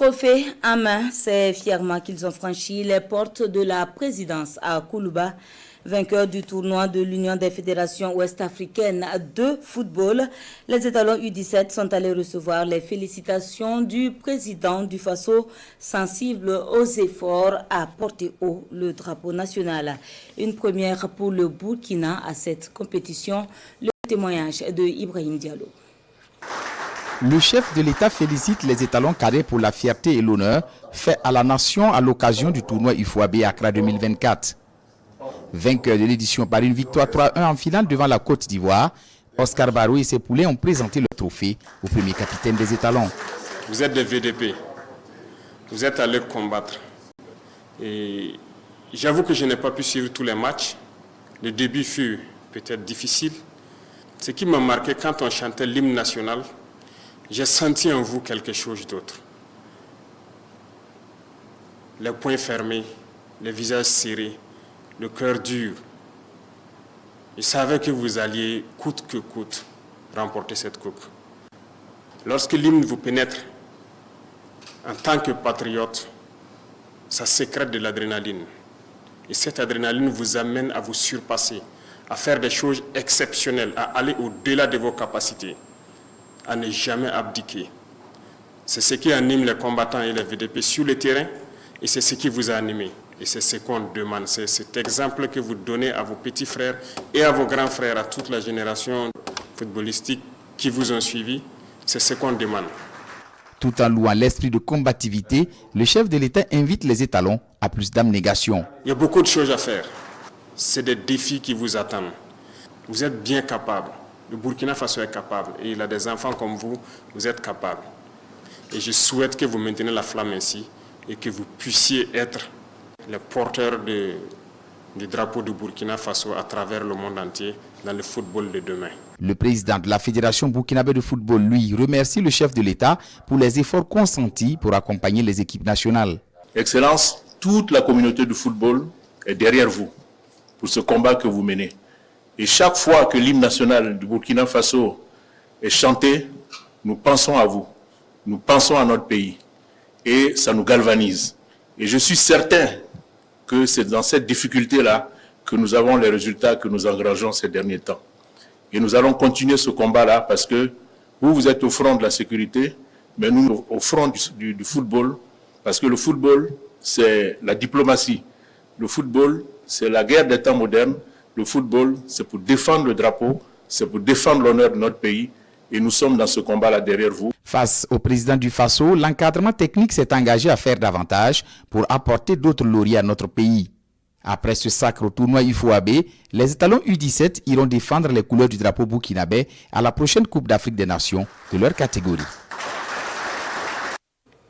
Trophée en main, c'est fièrement qu'ils ont franchi les portes de la présidence à Koulouba. Vainqueurs du tournoi de l'Union des fédérations ouest-africaines de football, les étalons U17 sont allés recevoir les félicitations du président du Faso, sensible aux efforts à porter haut le drapeau national. Une première pour le Burkina à cette compétition, le témoignage de Ibrahim Diallo. Le chef de l'État félicite les étalons cadets pour la fierté et l'honneur fait à la nation à l'occasion du tournoi IFOAB Accra 2024. Vainqueur de l'édition par une victoire 3-1 en finale devant la Côte d'Ivoire, Oscar Barrow et ses poulets ont présenté le trophée au premier capitaine des étalons. Vous êtes des VDP, vous êtes allés combattre. Et j'avoue que je n'ai pas pu suivre tous les matchs. Le début fut peut-être difficile. Ce qui m'a marqué quand on chantait l'hymne national, j'ai senti en vous quelque chose d'autre. Les poings fermés, les visages serrés, le cœur dur. Je savais que vous alliez, coûte que coûte, remporter cette coupe. Lorsque l'hymne vous pénètre, en tant que patriote, ça sécrète de l'adrénaline. Et cette adrénaline vous amène à vous surpasser, à faire des choses exceptionnelles, à aller au-delà de vos capacités, à ne jamais abdiquer. C'est ce qui anime les combattants et les VDP sur le terrain, et c'est ce qui vous a animé. Et c'est ce qu'on demande, c'est cet exemple que vous donnez à vos petits frères et à vos grands frères, à toute la génération footballistique qui vous ont suivi. C'est ce qu'on demande. Tout en louant l'esprit de combativité, le chef de l'État invite les étalons à plus d'abnégation. Il y a beaucoup de choses à faire. C'est des défis qui vous attendent. Vous êtes bien capables. Le Burkina Faso est capable. Et il a des enfants comme vous êtes capables. Et je souhaite que vous maintenez la flamme ainsi et que vous puissiez être les porteurs du drapeau du Burkina Faso à travers le monde entier dans le football de demain. Le président de la Fédération burkinabé de football, lui, remercie le chef de l'État pour les efforts consentis pour accompagner les équipes nationales. Excellence, toute la communauté du football est derrière vous pour ce combat que vous menez. Et chaque fois que l'hymne national du Burkina Faso est chanté, nous pensons à vous, nous pensons à notre pays et ça nous galvanise. Et je suis certain que c'est dans cette difficulté-là que nous avons les résultats que nous engageons ces derniers temps. Et nous allons continuer ce combat-là parce que vous êtes au front de la sécurité, mais nous au front du football, parce que le football, c'est la diplomatie. Le football, c'est la guerre des temps modernes. Le football, c'est pour défendre le drapeau, c'est pour défendre l'honneur de notre pays. Et nous sommes dans ce combat-là derrière vous. Face au président du Faso, l'encadrement technique s'est engagé à faire davantage pour apporter d'autres lauriers à notre pays. Après ce sacre au tournoi IFOAB, les étalons U17 iront défendre les couleurs du drapeau burkinabé à la prochaine Coupe d'Afrique des Nations de leur catégorie.